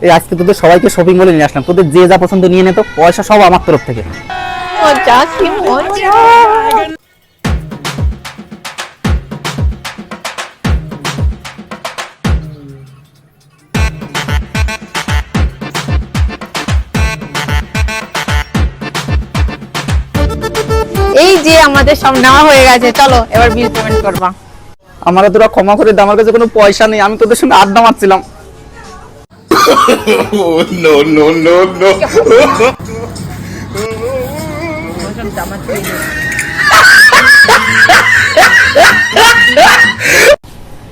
এই আজকে তোদের সবাইকে শপিং মলে নিয়ে আসলাম, তোদের যে যা পছন্দ নিয়ে নে, তো পয়সা সব আমার তরফ থেকে। মজা কি মজা। এই যে আমাদের সব নেওয়া হয়ে গেছে, চলো এবার বিল পেমেন্ট করবা। আমারে তোরা ক্ষমা করে দে, আমার কাছে কোনো পয়সা নেই, আমি তোদের সঙ্গে আড্ডা মারছিলাম। Oh, no, no, no, no.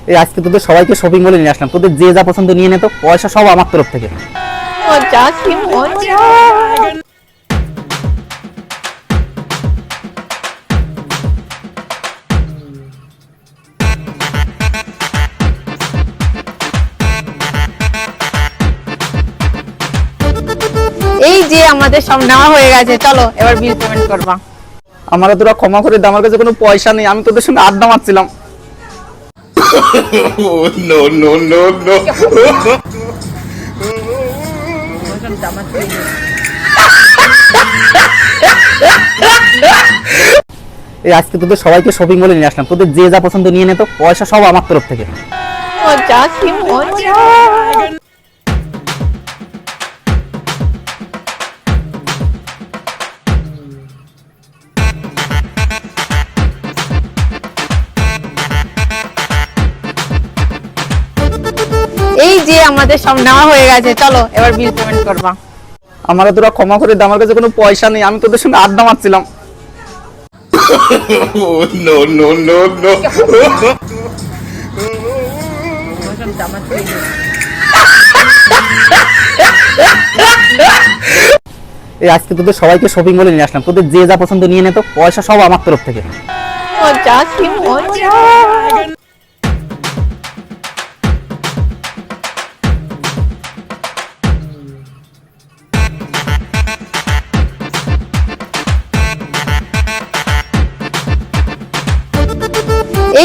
এই আজকে তোদের সবাইকে শপিং মলে নিয়ে আসলাম, তোদের যে যা পছন্দ নিয়ে নে, তো পয়সা সব আমার তরফ থেকে। মজা কি মজা। এই যে আমাদের সব নেওয়া হয়ে গেছে, চলো এবার বিল পেমেন্ট করবা। আমারে তোরা ক্ষমা করে দে, আমার কাছে কোনো পয়সা নেই, আমি তোদের সঙ্গে আড্ডা মারছিলাম। Oh, no, no, no, no. এই আজকে তোদের সবাইকে শপিং মলে নিয়ে আসলাম, তোদের যে যা পছন্দ নিয়ে নে, তো পয়সা সব আমার তরফ থেকে। মজা কি মজা। এই যে আমাদের সব নেওয়া হয়ে গেছে, চলো এবার বিল পেমেন্ট করবা। আমারে তোরা ক্ষমা করে দে, আমার কাছে কোনো পয়সা নেই, আমি তোদের সঙ্গে আড্ডা মারছিলাম। Oh, no, no, no, no. এই আজকে তোদের সবাইকে শপিং মলে নিয়ে আসলাম, তোদের যে যা পছন্দ নিয়ে নে, তো পয়সা সব আমার তরফ থেকে। মজা কি মজা।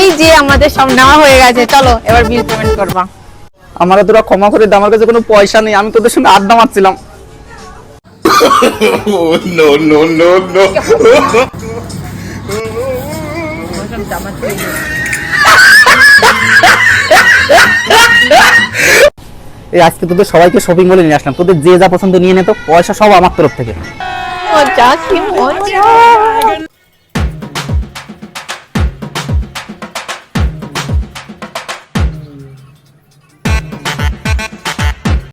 এই যে আমাদের সব নেওয়া হয়ে গেছে, চলো এবার বিল পেমেন্ট করবা। আমারে তোরা ক্ষমা করে দে, আমার কাছে কোনো পয়সা নেই, আমি তোদের সঙ্গে আড্ডা মারছিলাম। Oh, no, no, no, no. এই আজকে তোদের সবাইকে শপিং মলে নিয়ে আসলাম, তোদের যে যা পছন্দ নিয়ে নে, তো পয়সা সব আমার তরফ থেকে। মজা কি মজা।